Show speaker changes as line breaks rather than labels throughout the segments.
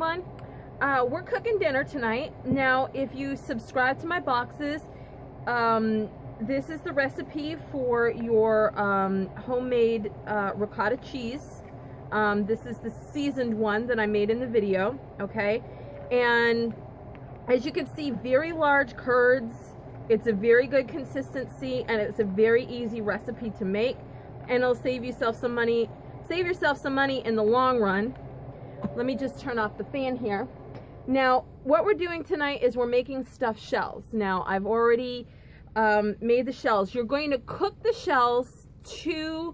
everyone. We're cooking dinner tonight. Now, if you subscribe to my boxes, this is the recipe for your homemade ricotta cheese. This is the seasoned one that I made in the video, okay? And as you can see, very large curds. It's a very good consistency, and it's a very easy recipe to make, and it'll save yourself some money in the long run. Let me just turn off the fan here. Now, what we're doing tonight is we're making stuffed shells. Now, I've already made the shells. You're going to cook the shells to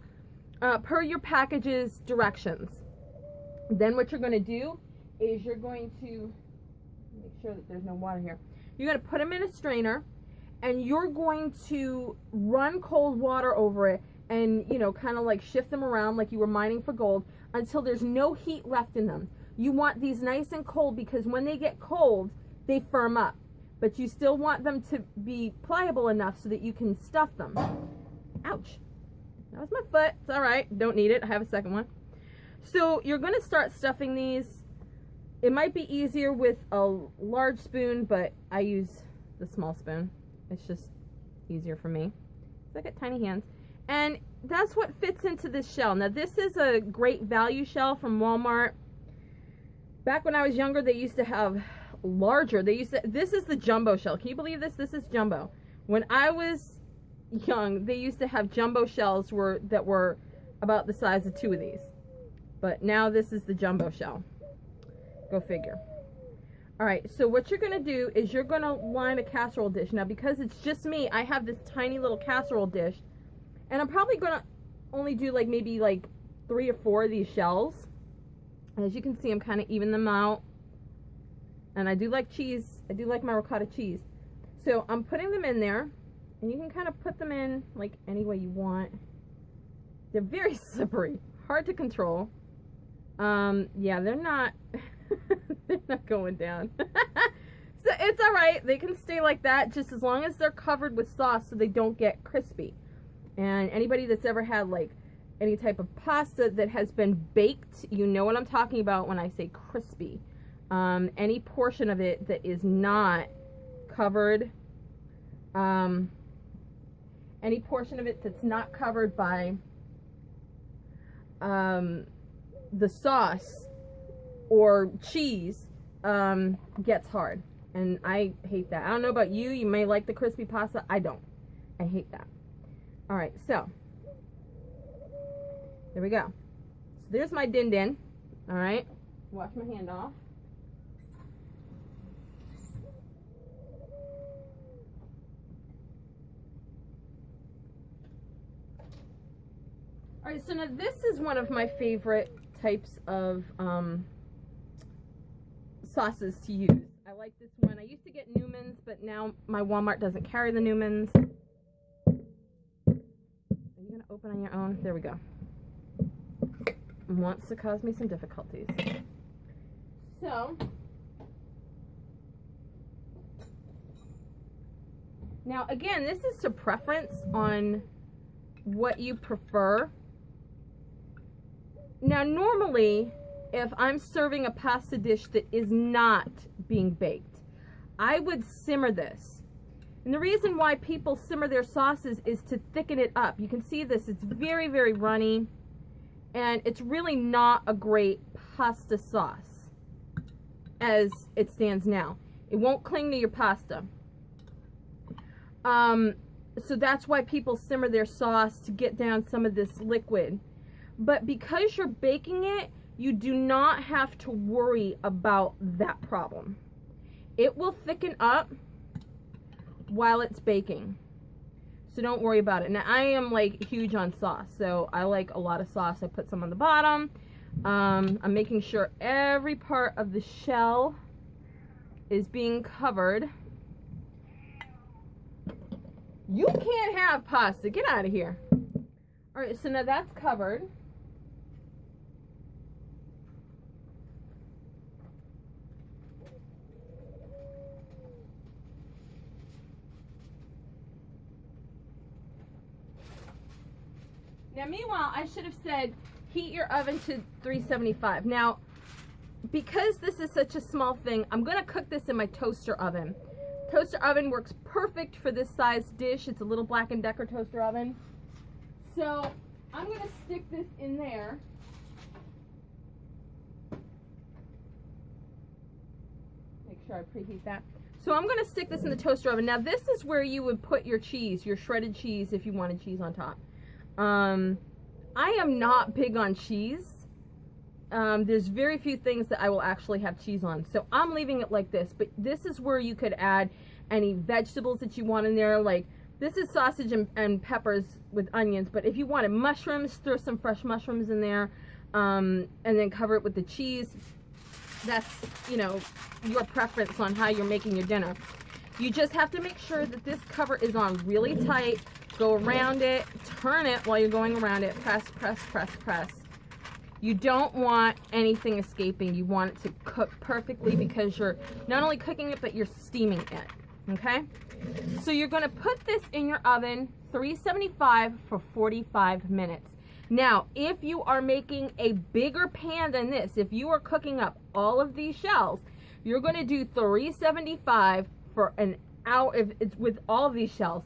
per your package's directions. Then what you're going to do is you're going to make sure that there's no water here. You're going to put them in a strainer, and you're going to run cold water over it and, you know, kind of like shift them around like you were mining for gold until there's no heat left in them. You want these nice and cold because when they get cold, they firm up. But you still want them to be pliable enough so that you can stuff them. Ouch. That was my foot. It's all right. Don't need it. I have a second one. So you're going to start stuffing these. It might be easier with a large spoon, but I use the small spoon. It's just easier for me. So I got tiny hands. And that's what fits into this shell. Now, this is a great value shell from Walmart. Back when I was younger, they used to have larger. This is the jumbo shell. Can you believe this? This is jumbo. When I was young, they used to have jumbo shells that were about the size of 2 of these. But now this is the jumbo shell. Go figure. All right, so what you're going to do is you're going to line a casserole dish. Now, because it's just me, I have this tiny little casserole dish. And I'm probably going to only do maybe 3 or 4 of these shells. As you can see, I'm kind of even them out. And I do like cheese. I do like my ricotta cheese. So I'm putting them in there. And you can kind of put them in any way you want. They're very slippery. Hard to control. Yeah, they're not they're not going down. So it's alright. They can stay like that just as long as they're covered with sauce so they don't get crispy. And anybody that's ever had any type of pasta that has been baked, you know what I'm talking about when I say crispy. Any portion of it that is not covered, any portion of it that's not covered by the sauce or cheese gets hard. And I hate that. I don't know about you. You may like the crispy pasta. I don't. I hate that. All right, so there we go. So there's my din din. All right, wash my hand off. All right, so now this is one of my favorite types of sauces to use. I like this one. I used to get Newman's, but now my Walmart doesn't carry the Newman's. Open on your own. There we go. Wants to cause me some difficulties. So now again, this is to preference on what you prefer. Now normally, if I'm serving a pasta dish that is not being baked, I would simmer this. And the reason why people simmer their sauces is to thicken it up. You can see this, it's very, very runny. And it's really not a great pasta sauce as it stands now. It won't cling to your pasta. So that's why people simmer their sauce to get down some of this liquid. But because you're baking it, you do not have to worry about that problem. It will thicken up while it's baking, so don't worry about it. Now I am huge on sauce, so I like a lot of sauce. I put some on the bottom. I'm making sure every part of the shell is being covered. You can't have pasta, get out of here. All right, so now that's covered. Now, meanwhile, I should have said heat your oven to 375. Now, because this is such a small thing, I'm going to cook this in my toaster oven. Toaster oven works perfect for this size dish. It's a little Black & Decker toaster oven. So I'm going to stick this in there. Make sure I preheat that. So I'm going to stick this in the toaster oven. Now this is where you would put your cheese, your shredded cheese, if you wanted cheese on top. I am not big on cheese. There's very few things that I will actually have cheese on. So I'm leaving it like this, but this is where you could add any vegetables that you want in there. Like this is sausage and peppers with onions, but if you wanted mushrooms, throw some fresh mushrooms in there, and then cover it with the cheese. That's, you know, your preference on how you're making your dinner. You just have to make sure that this cover is on really tight. Go around it, turn it while you're going around it, press, press, press, press. You don't want anything escaping. You want it to cook perfectly because you're not only cooking it, but you're steaming it, okay? So you're gonna put this in your oven, 375 for 45 minutes. Now, if you are making a bigger pan than this, if you are cooking up all of these shells, you're gonna do 375 for an hour. If it's with all of these shells,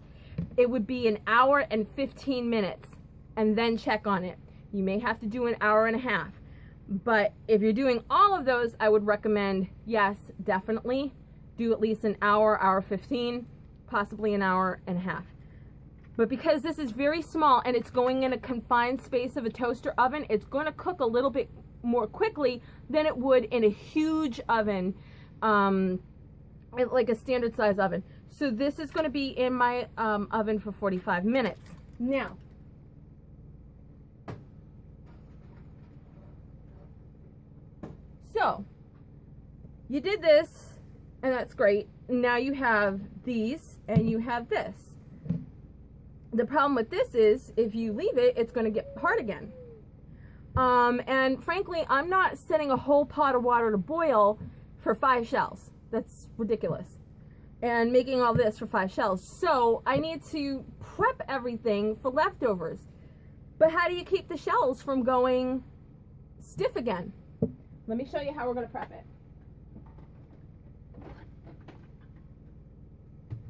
it would be 1 hour and 15 minutes, and then check on it. You may have to do 1 hour and a half, but if you're doing all of those, I would recommend, yes, definitely do at least 1 hour, hour 15, possibly 1 hour and a half. But because this is very small and it's going in a confined space of a toaster oven, it's going to cook a little bit more quickly than it would in a huge oven, like a standard size oven. So this is going to be in my oven for 45 minutes. Now, so you did this, and that's great. Now you have these, and you have this. The problem with this is, if you leave it, it's going to get hard again. And frankly, I'm not setting a whole pot of water to boil for 5 shells. That's ridiculous. And making all this for 5 shells. So I need to prep everything for leftovers. But how do you keep the shells from going stiff again? Let me show you how we're going to prep it.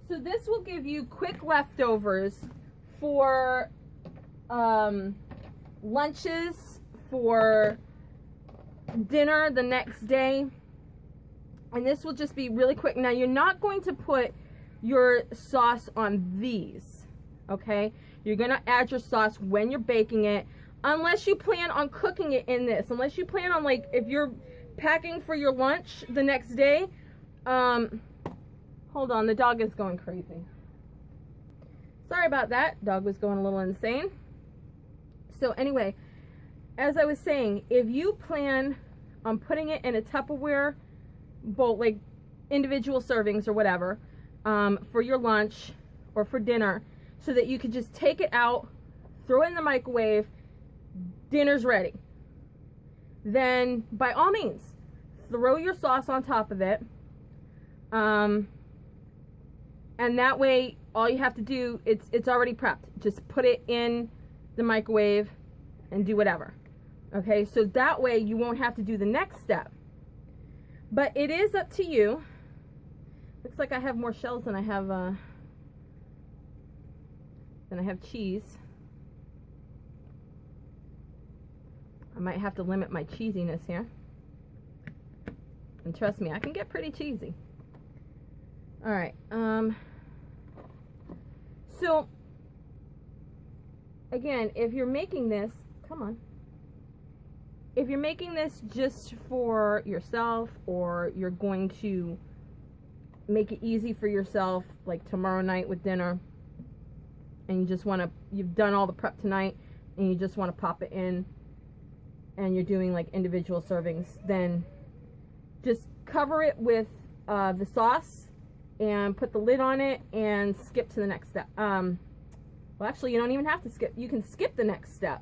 So this will give you quick leftovers for lunches, for dinner the next day. And this will just be really quick. Now, you're not going to put your sauce on these, okay? You're going to add your sauce when you're baking it, unless you plan on cooking it in this. Unless you plan on, like, if you're packing for your lunch the next day. Hold on, the dog is going crazy. Sorry about that. Dog was going a little insane. So anyway, as I was saying, if you plan on putting it in a Tupperware bowl, like individual servings or whatever, for your lunch or for dinner, so that you could just take it out, throw it in the microwave, dinner's ready. Then by all means, throw your sauce on top of it. And that way, all you have to do, it's already prepped. Just put it in the microwave and do whatever. Okay, so that way you won't have to do the next step. But it is up to you. Looks like I have more shells than I have cheese. I might have to limit my cheesiness here. And trust me, I can get pretty cheesy. All right. So again, if you're making this, come on. If you're making this just for yourself, or you're going to make it easy for yourself, like tomorrow night with dinner, and you just want to, you've done all the prep tonight, and you just want to pop it in, and you're doing like individual servings, then just cover it with the sauce and put the lid on it and skip to the next step. Well, actually, you don't even have to skip. You can skip the next step,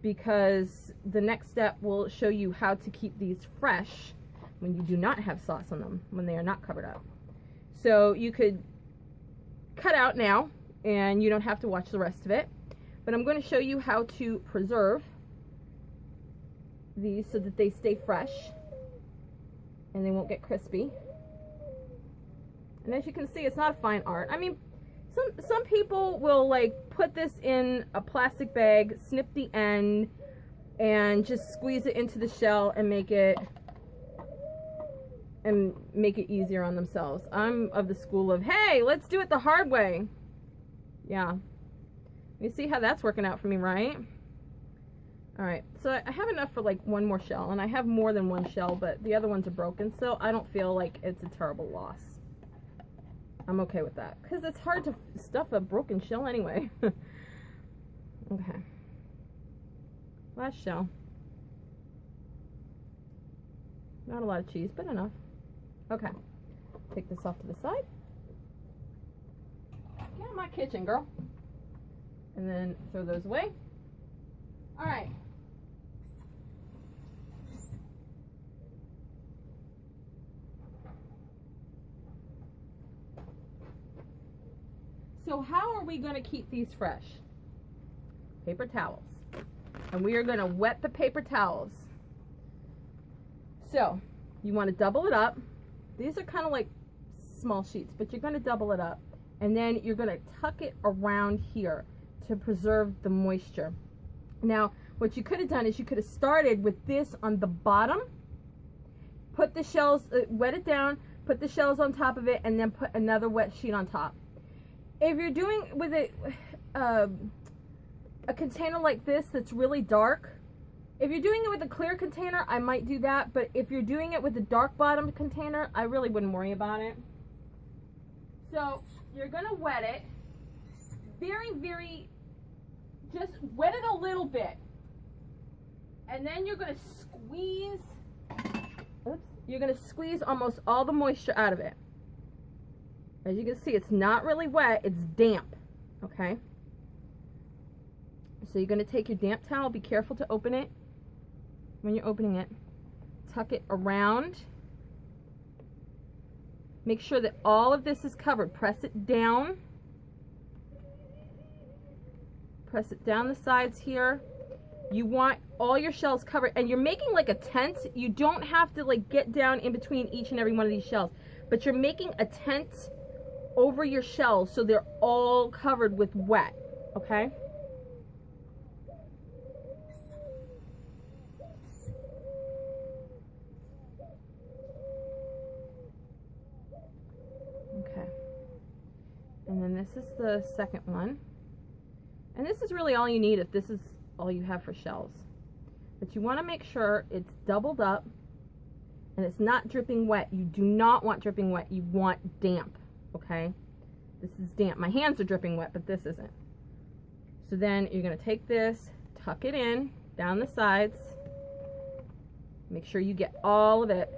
because the next step will show you how to keep these fresh when you do not have sauce on them, when they are not covered up. So you could cut out now, and you don't have to watch the rest of it. But I'm going to show you how to preserve these so that they stay fresh. and they won't get crispy. And as you can see, it's not a fine art. I mean, some people will like put this in a plastic bag, snip the end, and just squeeze it into the shell and make it easier on themselves. I'm of the school of, hey, let's do it the hard way. Yeah. You see how that's working out for me, right? All right, so I have enough for like one more shell, and I have more than one shell, but the other ones are broken, so I don't feel like it's a terrible loss. I'm okay with that, because it's hard to stuff a broken shell anyway. Okay. Last shell. Not a lot of cheese, but enough. Okay. Take this off to the side. Get out of my kitchen, girl. And then throw those away. All right. So how are we going to keep these fresh? Paper towels. And we are going to wet the paper towels. So you want to double it up. These are kind of like small sheets, but you're going to double it up. And then you're going to tuck it around here to preserve the moisture. Now, what you could have done is you could have started with this on the bottom, put the shells, wet it down, put the shells on top of it, and then put another wet sheet on top. If you're doing with a container like this that's really dark, if you're doing it with a clear container, I might do that, but if you're doing it with a dark bottom container, I really wouldn't worry about it. So you're gonna wet it just wet it a little bit, and then you're gonna squeeze, you're gonna squeeze almost all the moisture out of it. As you can see, it's not really wet, it's damp, okay? So you're gonna take your damp towel, be careful to open it when you're opening it, tuck it around, make sure that all of this is covered, press it down, press it down the sides here. You want all your shells covered, and you're making like a tent. You don't have to like get down in between each and every one of these shells, but you're making a tent over your shells so they're all covered with wet, okay? Okay. And then this is the second one. And this is really all you need if this is all you have for shells. But you want to make sure it's doubled up and it's not dripping wet. You do not want dripping wet. You want damp, okay? This is damp. My hands are dripping wet, but this isn't. So then you're going to take this, tuck it in down the sides. Make sure you get all of it.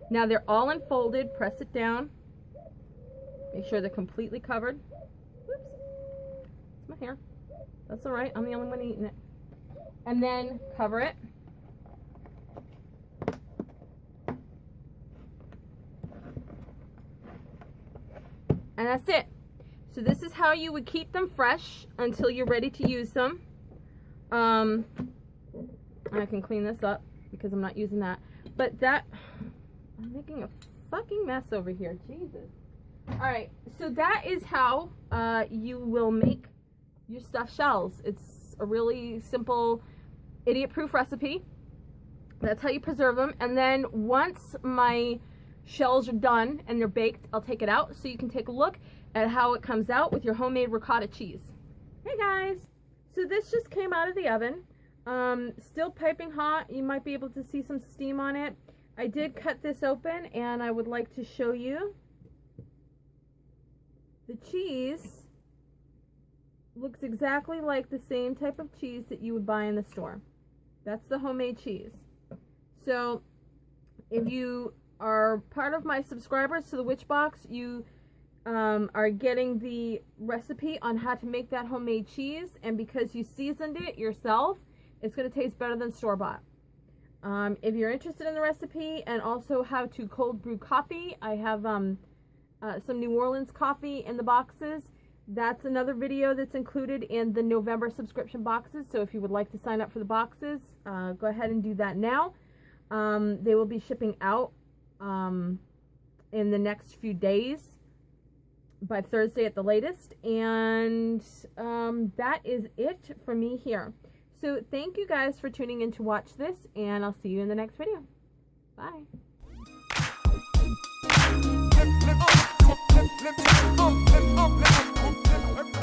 Now they're all unfolded, press it down. Make sure they're completely covered. Whoops, it's my hair. That's all right, I'm the only one eating it. And then cover it. And that's it. So this is how you would keep them fresh until you're ready to use them. I can clean this up because I'm not using that. But that... I'm making a fucking mess over here. Jesus. Alright, so that is how you will make your stuffed shells. It's a really simple, idiot-proof recipe. That's how you preserve them. And then once my shells are done and they're baked, I'll take it out so you can take a look at how it comes out with your homemade ricotta cheese. Hey guys! So this just came out of the oven. Still piping hot. You might be able to see some steam on it. I did cut this open and I would like to show you. The cheese looks exactly like the same type of cheese that you would buy in the store. That's the homemade cheese. So if you are part of my subscribers to the Witch Box, you are getting the recipe on how to make that homemade cheese, and because you seasoned it yourself, it's going to taste better than store-bought. If you're interested in the recipe and also how to cold brew coffee, I have some New Orleans coffee in the boxes. That's another video that's included in the November subscription boxes. So if you would like to sign up for the boxes, go ahead and do that now. They will be shipping out in the next few days, by Thursday at the latest. And that is it for me here. So thank you guys for tuning in to watch this, and I'll see you in the next video. Bye. Flip, flip, flip,